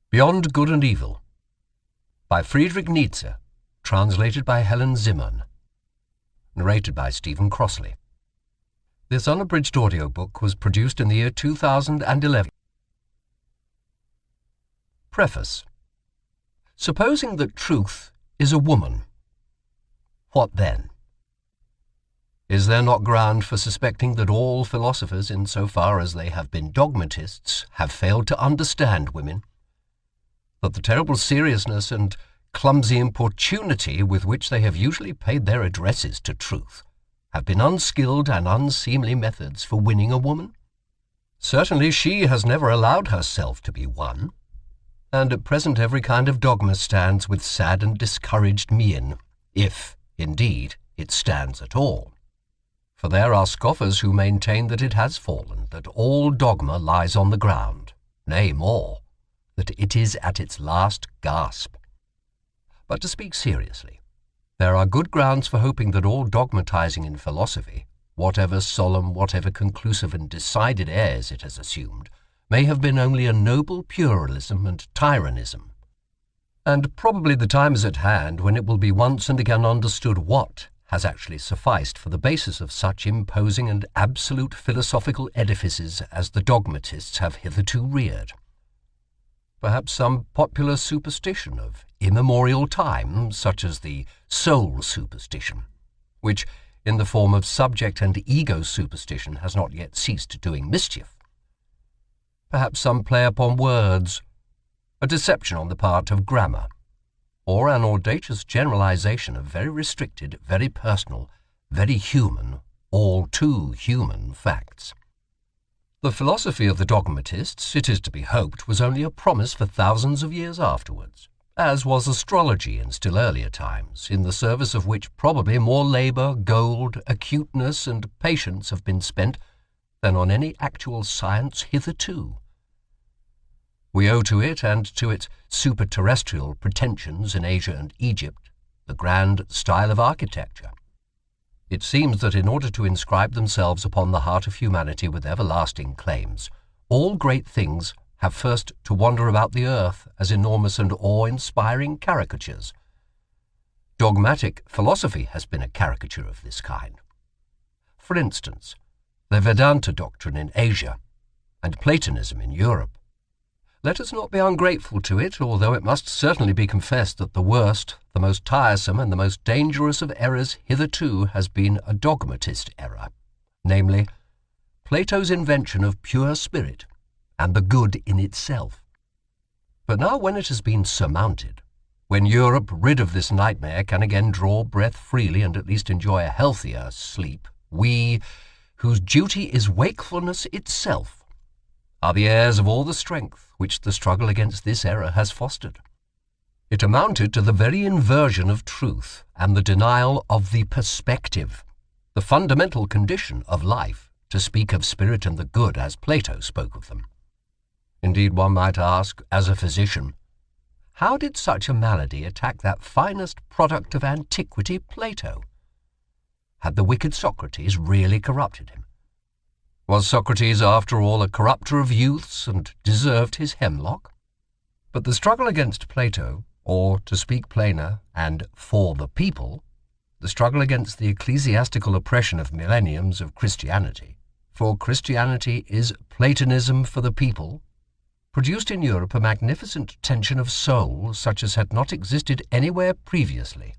Beyond Good and Evil by Friedrich Nietzsche, translated by Helen Zimmern, narrated by Stephen Crossley. This unabridged audiobook was produced in the year 2011. Preface. Supposing that truth is a woman, what then? Is there not ground for suspecting that all philosophers, insofar as they have been dogmatists, have failed to understand women? That the terrible seriousness and clumsy importunity with which they have usually paid their addresses to truth have been unskilled and unseemly methods for winning a woman? Certainly she has never allowed herself to be won, and at present every kind of dogma stands with sad and discouraged mien, if, indeed, it stands at all. For there are scoffers who maintain that it has fallen, that all dogma lies on the ground, nay more, that it is at its last gasp. But to speak seriously, there are good grounds for hoping that all dogmatizing in philosophy, whatever solemn, whatever conclusive and decided airs it has assumed, may have been only a noble pluralism and tyrannism. And probably the time is at hand when it will be once and again understood what has actually sufficed for the basis of such imposing and absolute philosophical edifices as the dogmatists have hitherto reared. Perhaps some popular superstition of immemorial time, such as the soul superstition, which, in the form of subject and ego superstition, has not yet ceased doing mischief. Perhaps some play upon words, a deception on the part of grammar, or an audacious generalization of very restricted, very personal, very human, all too human facts. The philosophy of the dogmatists, it is to be hoped, was only a promise for thousands of years afterwards, as was astrology in still earlier times, in the service of which probably more labour, gold, acuteness, and patience have been spent than on any actual science hitherto. We owe to it and to its super-terrestrial pretensions in Asia and Egypt the grand style of architecture. It seems that in order to inscribe themselves upon the heart of humanity with everlasting claims, all great things have first to wander about the earth as enormous and awe-inspiring caricatures. Dogmatic philosophy has been a caricature of this kind. For instance, the Vedanta doctrine in Asia and Platonism in Europe. Let us not be ungrateful to it, although it must certainly be confessed that the worst, the most tiresome, and the most dangerous of errors hitherto has been a dogmatist error, namely, Plato's invention of pure spirit and the good in itself. But now when it has been surmounted, when Europe, rid of this nightmare, can again draw breath freely and at least enjoy a healthier sleep, we, whose duty is wakefulness itself, are the heirs of all the strength which the struggle against this error has fostered. It amounted to the very inversion of truth and the denial of the perspective, the fundamental condition of life, to speak of spirit and the good as Plato spoke of them. Indeed, one might ask, as a physician, how did such a malady attack that finest product of antiquity, Plato? Had the wicked Socrates really corrupted him? Was Socrates, after all, a corrupter of youths and deserved his hemlock? But the struggle against Plato, or, to speak plainer, and for the people, the struggle against the ecclesiastical oppression of millenniums of Christianity, for Christianity is Platonism for the people, produced in Europe a magnificent tension of soul such as had not existed anywhere previously.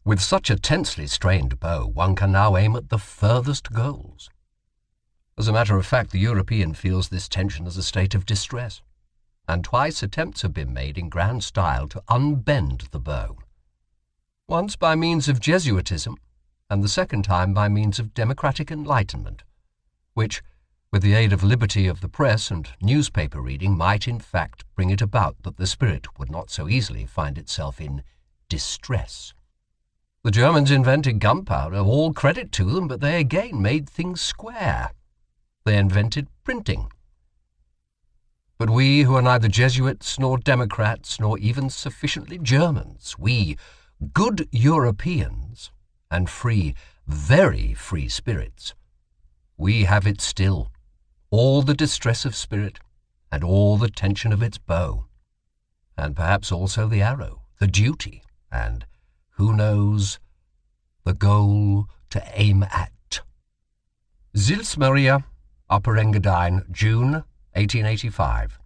With such a tensely strained bow, one can now aim at the furthest goals. As a matter of fact, the European feels this tension as a state of distress, and twice attempts have been made in grand style to unbend the bow. Once by means of Jesuitism, and the second time by means of democratic enlightenment, which, with the aid of liberty of the press and newspaper reading, might in fact bring it about that the spirit would not so easily find itself in distress. The Germans invented gunpowder, all credit to them, but they again made things square. They invented printing. But we, who are neither Jesuits nor Democrats nor even sufficiently Germans, we, good Europeans and free, very free spirits, we have it still, all the distress of spirit and all the tension of its bow. and perhaps also the arrow, the duty, and, who knows, the goal to aim at. Sils Maria, Upper Engadine, June 1885.